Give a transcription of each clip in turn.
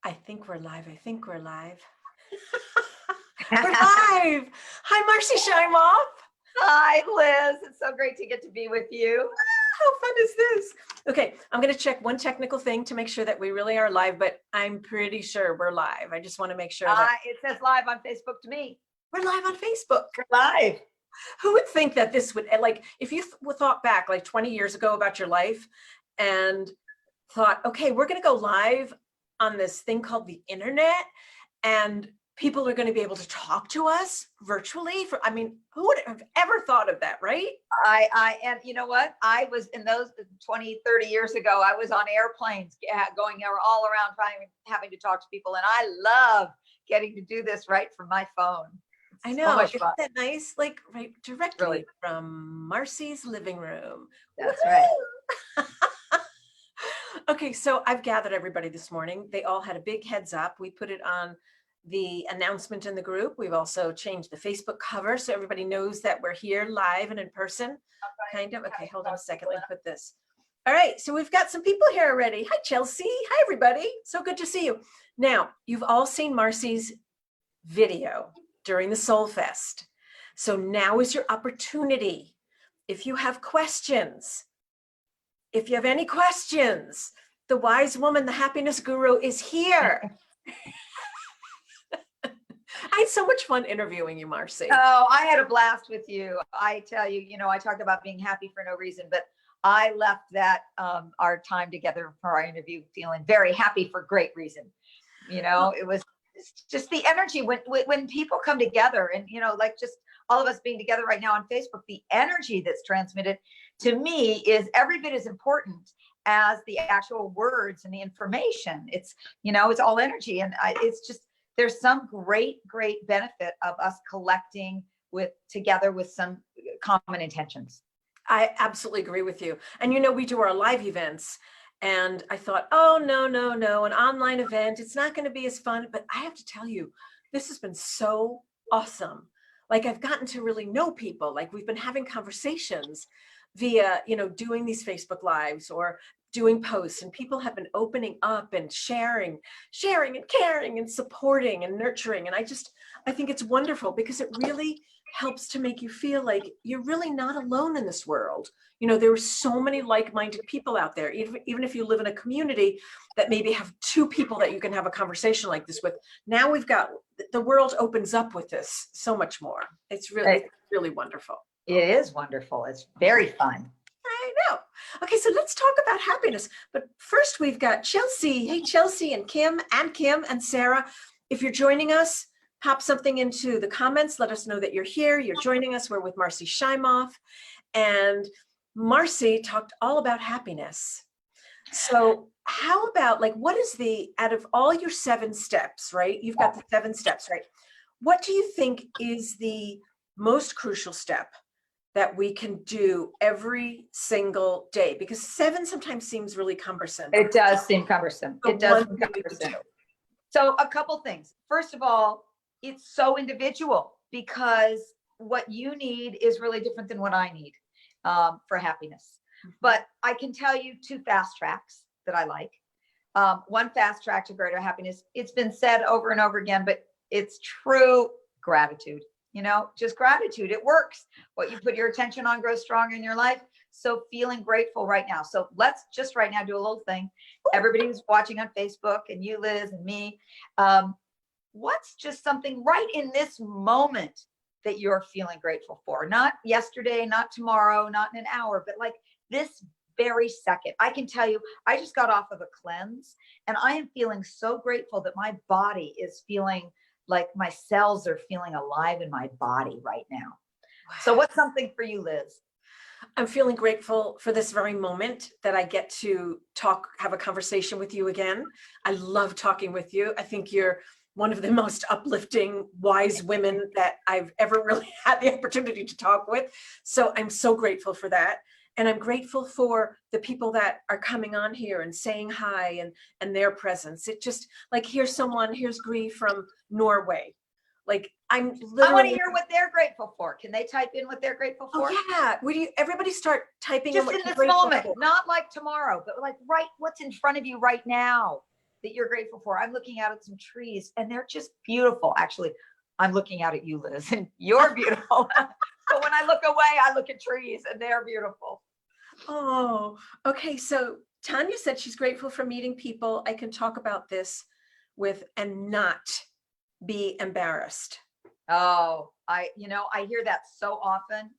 I think we're live. I think we're live. We're live. Hi, Marci Shimoff. Hi, Liz. It's so great to get to be with you. How fun is this? Okay, I'm going to check one technical thing to make sure that we really are live, but I'm pretty sure we're live. I just want to make sure that it says live on Facebook to me. we're live on Facebook. We're live. Who would think that this would, like, if you thought back like 20 years ago about your life and thought, okay, we're going to go live on this thing called the internet, and people are going to be able to talk to us virtually. I mean, who would have ever thought of that, right? And you know what? I was in those 20, 30 years ago, I was on airplanes going all around having to talk to people. And I love getting to do this right from my phone. I know. Isn't that nice? Like right directly really from Marci's living room. That's right. Okay, so I've gathered everybody this morning. They all had a big heads up. We put it on the announcement in the group. We've also changed the Facebook cover so everybody knows that we're here live and in person. Kind of. Okay, hold on a second. Let me put this. All right, so we've got some people here already. Hi, Chelsea. Hi, everybody. So good to see you. Now, you've all seen Marci's video during the Soul Fest. So now is your opportunity. If you have questions, if you have any questions, the wise woman, the happiness guru is here. I had so much fun interviewing you, Marci. Oh, I had a blast with you. I tell you, I talked about being happy for no reason, but I left that our time together for our interview feeling very happy for great reason. It was just the energy when people come together and, like just all of us being together right now on Facebook, the energy that's transmitted to me is every bit as important as the actual words and the information. It's, it's all energy. And it's just, there's some great benefit of us collecting together with some common intentions. I absolutely agree with you. And, we do our live events. And I thought, oh, no, an online event, it's not going to be as fun. But I have to tell you, this has been so awesome. Like I've gotten to really know people. Like we've been having conversations via, doing these Facebook Lives or doing posts, and people have been opening up and sharing and caring and supporting and nurturing. And I think it's wonderful because it really helps to make you feel like you're really not alone in this world. There are so many like-minded people out there, even if you live in a community that maybe have two people that you can have a conversation like this with. Now the world opens up with this so much more. It's really wonderful. It is wonderful. It's very fun. I know. Okay, so let's talk about happiness. But first we've got Chelsea. Hey, Chelsea and Kim and Sarah. If you're joining us, pop something into the comments. Let us know that you're here. You're joining us. We're with Marci Shimoff. And Marci talked all about happiness. So how about what is out of all your 7 steps, right? You've got the 7 steps, right? What do you think is the most crucial step that we can do every single day? Because 7 sometimes seems really cumbersome. It does seem cumbersome. It does seem cumbersome. So a couple things. First of all, it's so individual because what you need is really different than what I need for happiness. But I can tell you 2 fast tracks that I like. One fast track to greater happiness. It's been said over and over again, but it's true. Gratitude. Just gratitude. It works. What you put your attention on grows stronger in your life. So feeling grateful right now. So let's just right now do a little thing. Everybody who's watching on Facebook and you, Liz, and me, what's just something right in this moment that you're feeling grateful for? Not yesterday, not tomorrow, not in an hour, but like this very second. I can tell you, I just got off of a cleanse and I am feeling so grateful that my body is feeling like my cells are feeling alive in my body right now. Wow. So what's something for you, Liz? I'm feeling grateful for this very moment that I get to have a conversation with you again. I love talking with you. I think you're one of the most uplifting, wise women that I've ever really had the opportunity to talk with. So I'm so grateful for that. And I'm grateful for the people that are coming on here and saying hi and their presence. It just here's Gree from Norway. I want to hear what they're grateful for. Can they type in what they're grateful for? Oh, yeah. Everybody start typing just in this moment, not like tomorrow, but what's in front of you right now that you're grateful for. I'm looking out at some trees and they're just beautiful. Actually, I'm looking out at you, Liz, and you're beautiful. But when I look away, I look at trees and they're beautiful. Oh, okay. So Tanya said she's grateful for meeting people I can talk about this with and not be embarrassed. Oh, I hear that so often.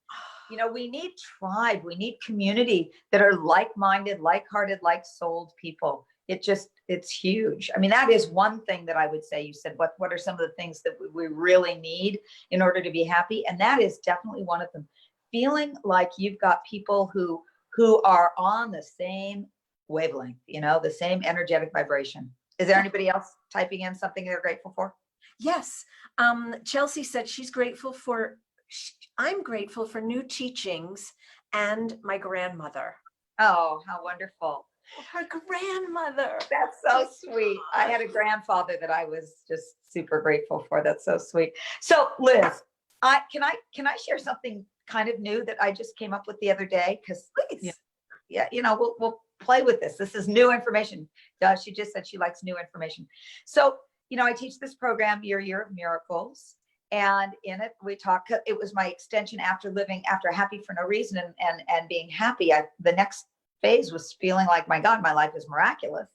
We need tribe, we need community that are like-minded, like-hearted, like-souled people. It's huge. I mean, that is one thing that I would say. You said, what are some of the things that we really need in order to be happy? And that is definitely one of them. Feeling like you've got people who are on the same wavelength, the same energetic vibration. Is there anybody else typing in something they're grateful for? Yes. Chelsea said I'm grateful for new teachings and my grandmother. Oh, how wonderful. Her grandmother. That's so sweet. I had a grandfather that I was just super grateful for. That's so sweet. So Liz, can I share something kind of new that I just came up with the other day? Because Please. we'll play with this. This is new information. She just said she likes new information. So, I teach this program, Your Year of Miracles. And in it, it was my extension after happy for no reason and being happy. The next phase was feeling like, my God, my life is miraculous.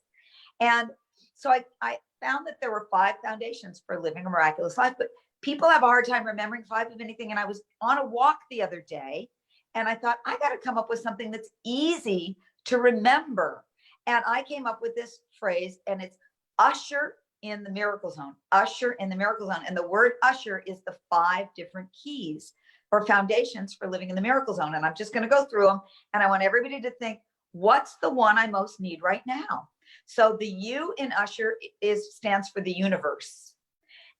And so I found that there were 5 foundations for living a miraculous life, but people have a hard time remembering 5 of anything. And I was on a walk the other day and I thought, I got to come up with something that's easy to remember. And I came up with this phrase, and it's usher in the miracle zone, usher in the miracle zone. And the word usher is the 5 different keys or foundations for living in the miracle zone. And I'm just going to go through them. And I want everybody to think, what's the one I most need right now? So the U in usher stands for the universe.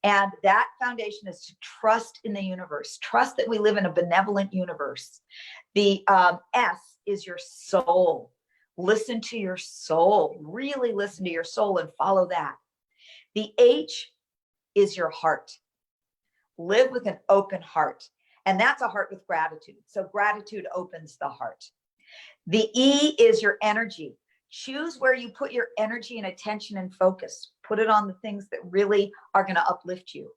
And that foundation is to trust in the universe, trust that we live in a benevolent universe. The S is your soul. Listen to your soul, really listen to your soul and follow that. The H is your heart. Live with an open heart. And that's a heart with gratitude. So gratitude opens the heart. The E is your energy. Choose where you put your energy and attention and focus. Put it on the things that really are going to uplift you.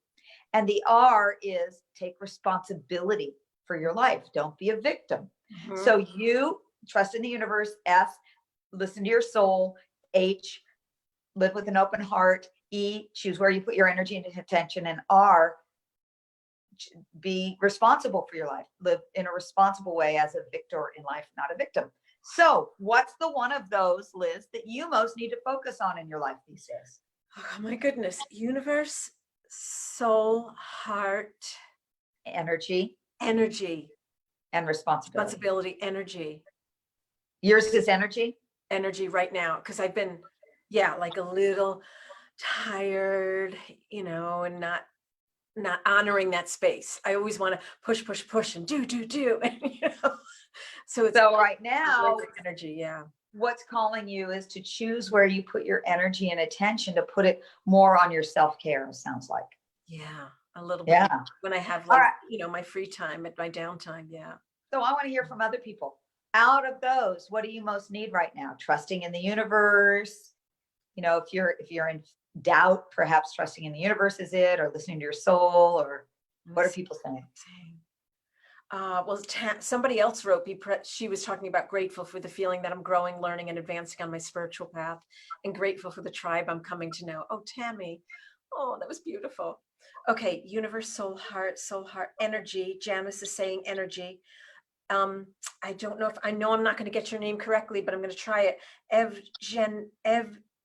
And the R is take responsibility for your life. Don't be a victim. Mm-hmm. So you trust in the universe. S, listen to your soul. H, live with an open heart. E, choose where you put your energy and attention. And R, be responsible for your life. Live in a responsible way as a victor in life, not a victim. So what's the one of those, Liz, that you most need to focus on in your life these days? Oh my goodness. Universe, soul, heart. Energy. Energy. And responsibility. Energy. Yours is energy? Energy right now. Because I've been, like a little tired, and not honoring that space. I always want to push and do. And, so right now, energy. Yeah. What's calling you is to choose where you put your energy and attention, to put it more on your self-care, sounds like. Yeah. A little bit. Yeah. When I have my free time at my downtime. Yeah. So I want to hear from other people. Out of those, what do you most need right now? Trusting in the universe. If you're in doubt, perhaps trusting in the universe is it, or listening to your soul, or what are people saying? Somebody else wrote, she was talking about grateful for the feeling that I'm growing, learning, and advancing on my spiritual path, and grateful for the tribe I'm coming to know. Oh, Tammy. Oh, that was beautiful. Okay. Universe, soul, heart, energy. Janice is saying energy. I don't know I know I'm not going to get your name correctly, but I'm going to try it.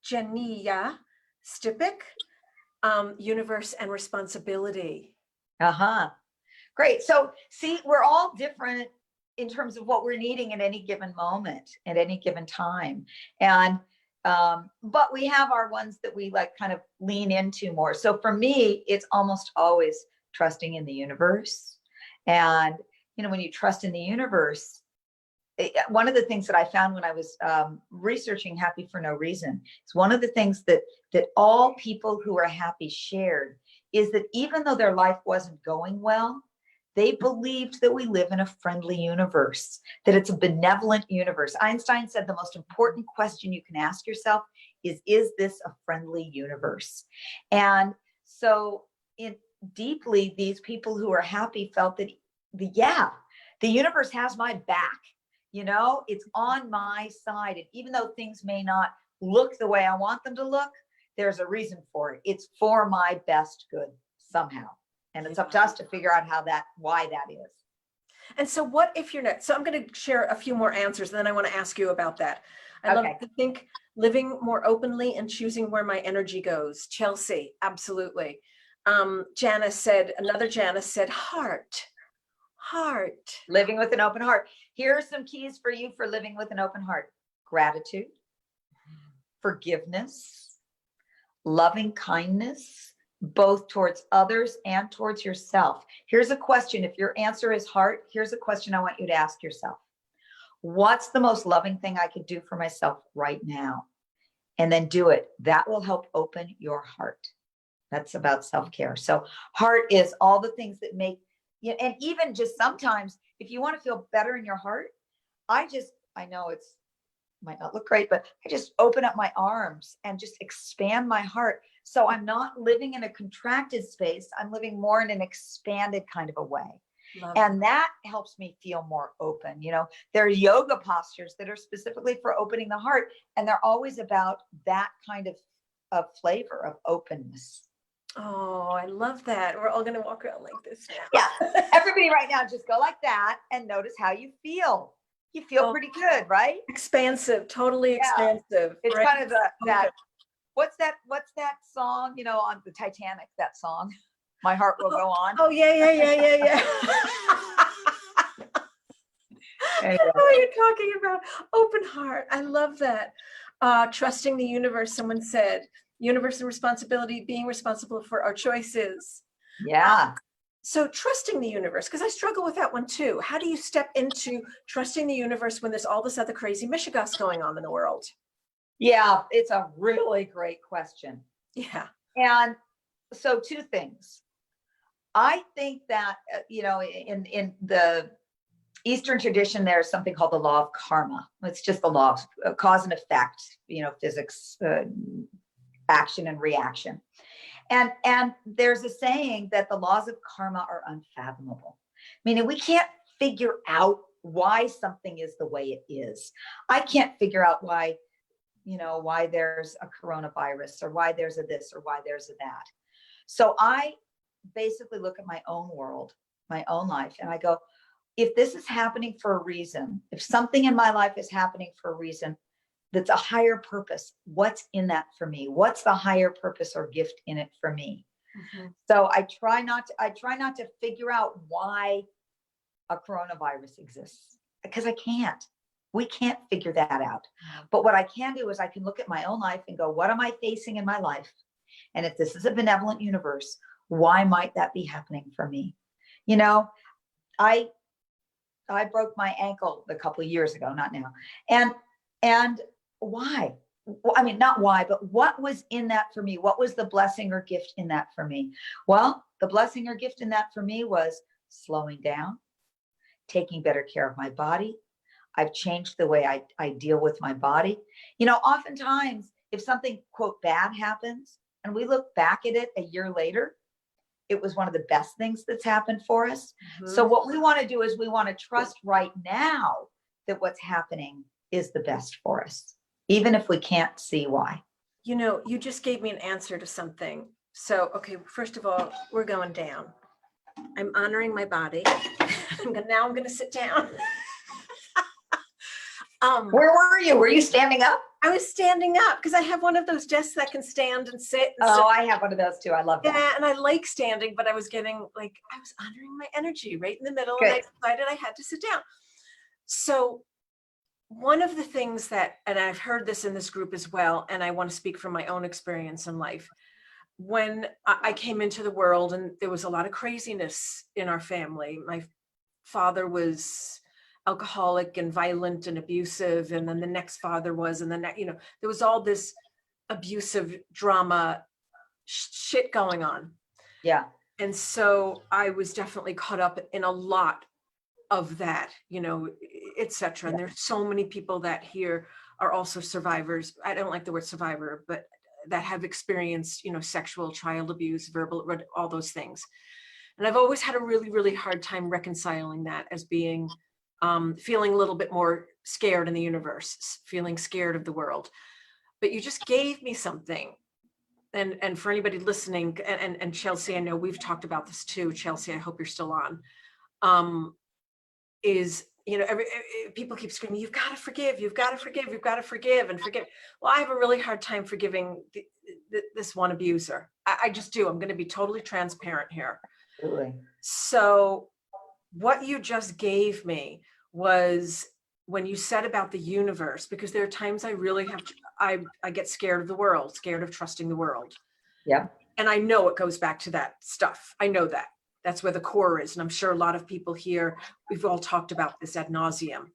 Evgenia Stipik, universe and responsibility. Great. So see, we're all different in terms of what we're needing at any given moment, at any given time. And, but we have our ones that we kind of lean into more. So for me, it's almost always trusting in the universe. And, when you trust in the universe, one of the things that I found when I was researching Happy for No Reason is one of the things that all people who are happy shared is that even though their life wasn't going well, they believed that we live in a friendly universe, that it's a benevolent universe. Einstein said the most important question you can ask yourself is this a friendly universe? And so deeply, these people who are happy felt that the universe has my back. It's on my side. And even though things may not look the way I want them to look, there's a reason for it. It's for my best good somehow. And it's up to us to figure out why that is. And so what if you're not, so I'm going to share a few more answers, and then I want to ask you about that. I love to think living more openly and choosing where my energy goes. Chelsea, absolutely. Janice said, heart. Living with an open heart. Here are some keys for you for living with an open heart. Gratitude, forgiveness, loving kindness, both towards others and towards yourself. Here's a question. If your answer is heart, here's a question I want you to ask yourself. What's the most loving thing I could do for myself right now? And then do it. That will help open your heart. That's about self-care. So heart is all the things that make you, and even just sometimes, if you want to feel better in your heart, I know it's might not look great, but I just open up my arms and just expand my heart. So I'm not living in a contracted space. I'm living more in an expanded kind of a way. And that helps me feel more open. There are yoga postures that are specifically for opening the heart, and they're always about that kind of flavor of openness. Oh, I love that. We're all going to walk around like this now. Yeah. Everybody right now, just go like that and notice how you feel. You feel pretty good, right? Expansive, totally expansive. It's right? Kind of that. What's that song, on the Titanic, that song, My Heart Will Go On. Oh, yeah. I know what you're talking about. Open heart. I love that. Trusting the universe, someone said. Universe and responsibility, being responsible for our choices. Yeah. So trusting the universe, because I struggle with that one too. How do you step into trusting the universe when there's all this other crazy mishigas going on in the world? Yeah, it's a really great question. Yeah. And so 2 things. I think that, in the Eastern tradition, there's something called the law of karma. It's just the law of cause and effect, physics, action and reaction. And there's a saying that the laws of karma are unfathomable. Meaning we can't figure out why something is the way it is. I can't figure out why there's a coronavirus, or why there's a this, or why there's a that. So I basically look at my own world, my own life, and I go, if this is happening for a reason, if something in my life is happening for a reason, that's a higher purpose, what's in that for me? What's the higher purpose or gift in it for me? Mm-hmm. So I try not to figure out why a coronavirus exists, because we can't figure that out. But what I can do is I can look at my own life and go, what am I facing in my life? And if this is a benevolent universe, why might that be happening for me? I broke my ankle a couple of years ago, not now. And why? Well, I mean, not why, but what was in that for me? What was the blessing or gift in that for me? Well, the blessing or gift in that for me was slowing down, taking better care of my body. I've changed the way I deal with my body. Oftentimes if something, quote, bad happens and we look back at it a year later, it was one of the best things that's happened for us. Mm-hmm. So what we want to do is we want to trust right now that what's happening is the best for us, even if we can't see why. You just gave me an answer to something. So, okay, first of all, we're going down. I'm honoring my body. Now I'm going to sit down. Where were you? Were you standing up? I was standing up because I have one of those desks that can stand and sit. And I have one of those too. I love that. Yeah, and I like standing, but I was honoring my energy right in the middle. Good. And I decided I had to sit down. So one of the things and I've heard this in this group as well, and I want to speak from my own experience in life. When I came into the world and there was a lot of craziness in our family, my father was alcoholic and violent and abusive, and then the next father was, and then there was all this abusive drama shit going on. Yeah. And so I was definitely caught up in a lot of that, etc. And there's so many people that here are also survivors. I don't like the word survivor, but that have experienced, sexual, child abuse, verbal, all those things. And I've always had a really, really hard time reconciling that as being, feeling a little bit more scared in the universe, feeling scared of the world. But you just gave me something. And for anybody listening, and Chelsea, I know we've talked about this too. Chelsea, I hope you're still on. Is, people keep screaming, you've got to forgive, you've got to forgive, you've got to forgive and forgive. Well, I have a really hard time forgiving this one abuser. I just do. I'm going to be totally transparent here. Absolutely. So what you just gave me was when you said about the universe, because there are times I really have, I get scared of the world, scared of trusting the world. Yeah. And I know it goes back to that stuff. I know that. That's where the core is. And I'm sure a lot of people here, we've all talked about this ad nauseum,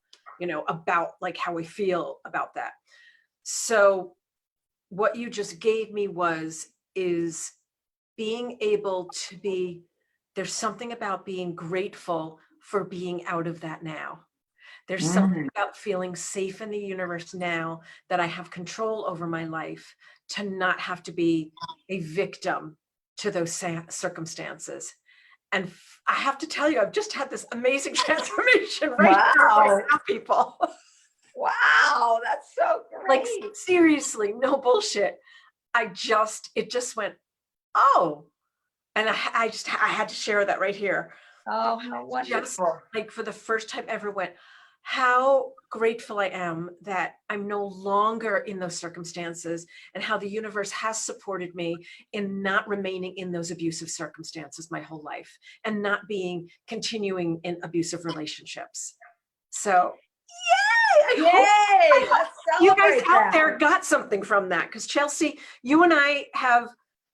about like how we feel about that. So what you just gave me is being able to be, there's something about being grateful for being out of that now. There's something about feeling safe in the universe now that I have control over my life, to not have to be a victim to those circumstances. And I have to tell you, I've just had this amazing transformation right now, people. Wow, that's so great. Like, seriously, no bullshit. It just went, oh. And I had to share that right here. Oh, how wonderful. Just like for the first time ever went, how grateful I am that I'm no longer in those circumstances, and how the universe has supported me in not remaining in those abusive circumstances my whole life, and not continuing in abusive relationships. So yay! You guys out there got something from that, because Chelsea, you and I have,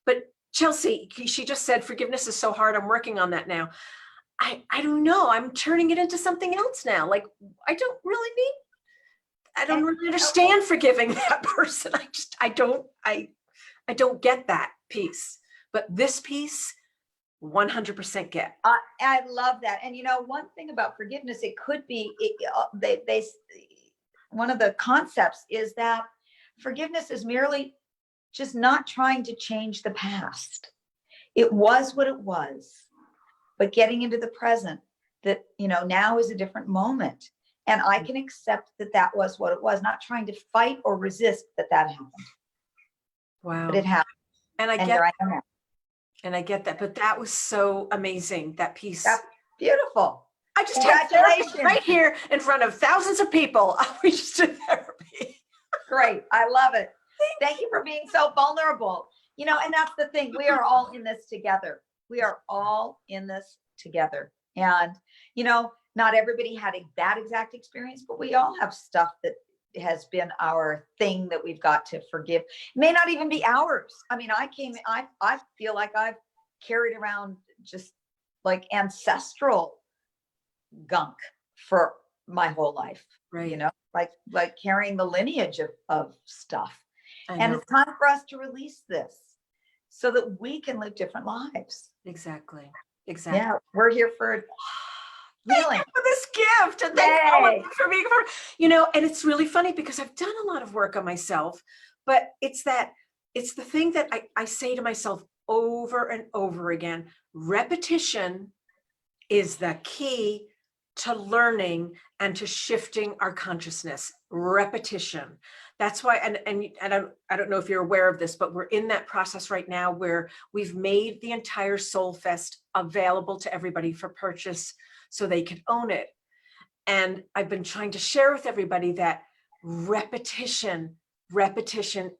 but Chelsea, she just said forgiveness is so hard. I'm working on that now. I don't know. I'm turning it into something else now. Like, I don't really understand forgiving that person. I don't get that piece, but this piece, 100% get. I love that. And one thing about forgiveness, it could be, one of the concepts is that forgiveness is merely just not trying to change the past. It was what it was. But getting into the present, that, now is a different moment. And I can accept that was what it was, not trying to fight or resist that happened. Wow. But it happened. And I get that. But that was so amazing, that piece. That's beautiful. I just had therapy right here in front of thousands of people. We just did therapy. Great. I love it. Thank you for being so vulnerable. And that's the thing. We are all in this together. We are all in this together. And, not everybody had that exact experience, but we all have stuff that has been our thing that we've got to forgive. It may not even be ours. I mean, I feel like I've carried around just like ancestral gunk for my whole life, right? Like carrying the lineage of stuff. And it's time for us to release this so that we can live different lives. Exactly. Yeah, we're here for healing. Thank you for this gift, and thank you for being and it's really funny because I've done a lot of work on myself, but it's the thing that I say to myself over and over again: repetition is the key to learning and to shifting our consciousness. Repetition. That's why, and I don't know if you're aware of this, but we're in that process right now where we've made the entire Soul Fest available to everybody for purchase so they can own it. And I've been trying to share with everybody that repetition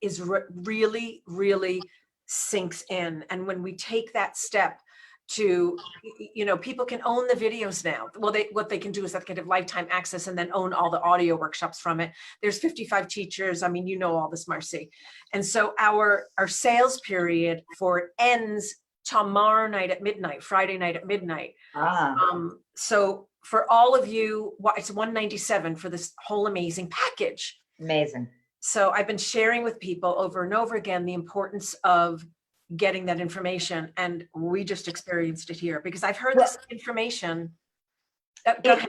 is really, really sinks in. And when we take that step to, people can own the videos now. Well, what they can do is that they can have lifetime access and then own all the audio workshops from it. There's 55 teachers. I mean, all this, Marci. And so our sales period for it ends tomorrow night at midnight, Friday night at midnight. So for all of you, it's $197 for this whole amazing package. Amazing. So I've been sharing with people over and over again the importance of getting that information, and we just experienced it here because I've heard this information. Go ahead.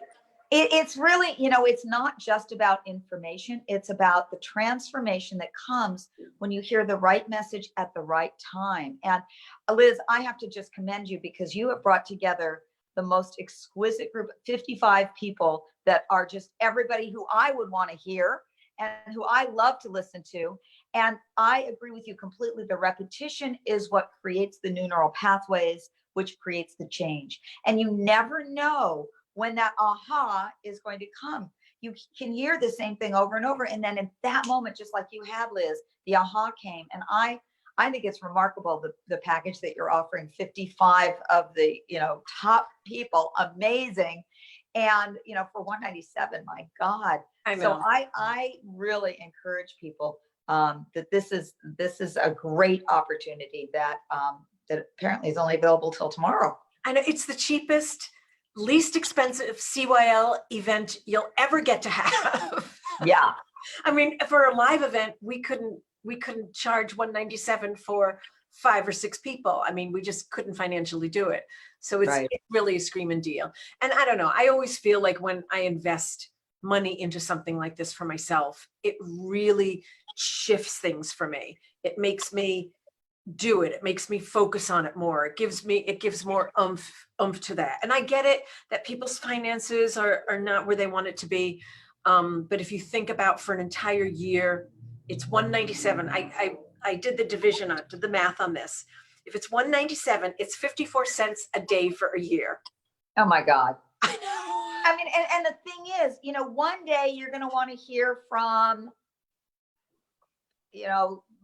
It's really, it's not just about information. It's about the transformation that comes when you hear the right message at the right time. And Liz, I have to just commend you because you have brought together the most exquisite group, 55 people that are just everybody who I would want to hear and who I love to listen to. And I agree with you completely. The repetition is what creates the new neural pathways, which creates the change. And you never know when that aha is going to come. You can hear the same thing over and over. And then in that moment, just like you had, Liz, the aha came. And I think it's remarkable, the package that you're offering, 55 of the, top people, amazing. And, for 197, my God. I know. So I really encourage people that this is a great opportunity that apparently is only available till tomorrow. I know it's the cheapest, least expensive CYL event you'll ever get to have. Yeah. I mean, for a live event, we couldn't charge 197 for 5 or 6 people. I mean, we just couldn't financially do it. So it's really a screaming deal. And I don't know, I always feel like when I invest money into something like this for myself, it really shifts things for me. It makes me do it. It makes me focus on it more. It gives more oomph to that. And I get it that people's finances are not where they want it to be. But if you think about for an entire year, it's 197. I did the division on, did the math on this. If it's 197, it's 54 cents a day for a year. Oh my God. I know. I mean, and the thing is, one day you're going to want to hear from,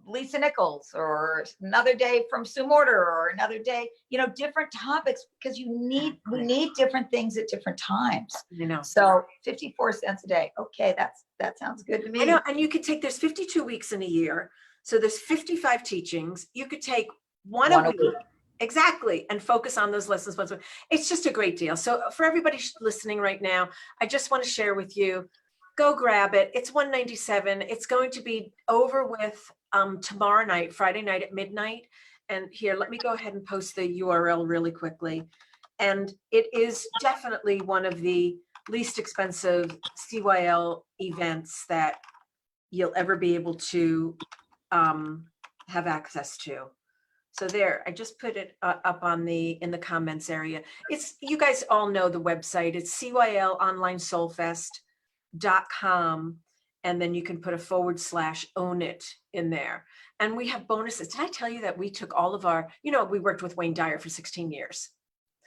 Lisa Nichols, or another day from Sue Morter, or another day, different topics, because we need different things at different times. So 54 cents a day. Okay. That sounds good to me. I know. And you could take, there's 52 weeks in a year. So there's 55 teachings. You could take one a week. Exactly. And focus on those lessons once a week. It's just a great deal. So for everybody listening right now, I just want to share with you, go grab it. It's 197. It's going to be over with tomorrow night, Friday night at midnight. And here, let me go ahead and post the URL really quickly. And it is definitely one of the least expensive CYL events that you'll ever be able to have access to. So there, I just put it up on in the comments area. You guys all know the website. It's CYLOnlineSoulFest.com. And then you can put a /own it in there. And we have bonuses. Did I tell you that we took all of our, we worked with Wayne Dyer for 16 years.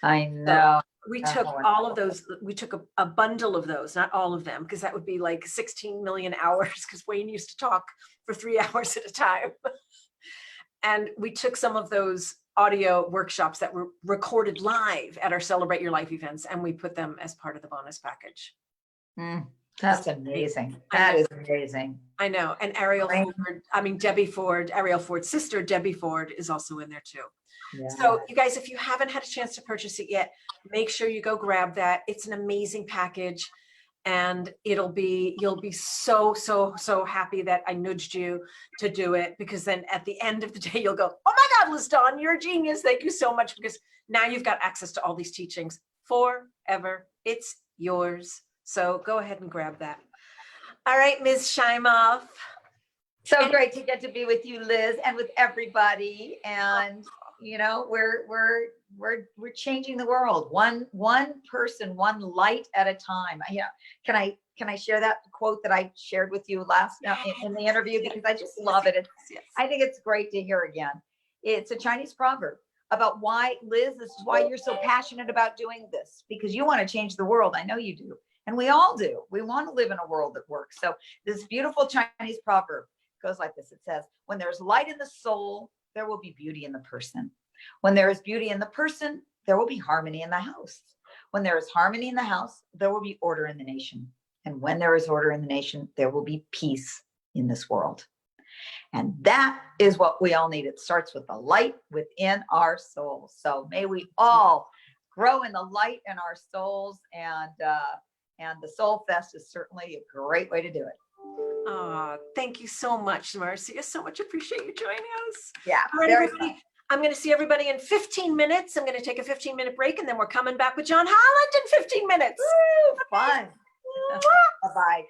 I know. So we took all of those. We took a bundle of those, not all of them, because that would be like 16 million hours, because Wayne used to talk for 3 hours at a time. And we took some of those audio workshops that were recorded live at our Celebrate Your Life events, and we put them as part of the bonus package. That's amazing. That is amazing. I know. And Debbie Ford, Ariel Ford's sister, Debbie Ford, is also in there too. Yeah. So you guys, if you haven't had a chance to purchase it yet, make sure you go grab that. It's an amazing package. And you'll be so happy that I nudged you to do it, because then at the end of the day, you'll go, oh my God, Liz Dawn, you're a genius. Thank you so much, because now you've got access to all these teachings forever. It's yours. So go ahead and grab that. All right, Ms. Shimoff. So great to get to be with you, Liz, and with everybody. And we're changing the world, one person, one light at a time. Can I share that quote that I shared with you last in the interview, because I just love it. I think it's great to hear again. It's a Chinese proverb about why, Liz, this is why you're so passionate about doing this, because you want to change the world. I know you do. And we all do. We want to live in a world that works. So this beautiful Chinese proverb goes like this. It says, when there's light in the soul, there will be beauty in the person. When there is beauty in the person, there will be harmony in the house. When there is harmony in the house, there will be order in the nation. And when there is order in the nation, there will be peace in this world. And that is what we all need. It starts with the light within our souls. So may we all grow in the light in our souls. And the Soul Fest is certainly a great way to do it. Thank you so much, Marci. I so much appreciate you joining us. Yeah. All right, everybody. I'm going to see everybody in 15 minutes. I'm going to take a 15-minute break, and then we're coming back with John Holland in 15 minutes. Woo, fun. Bye-bye.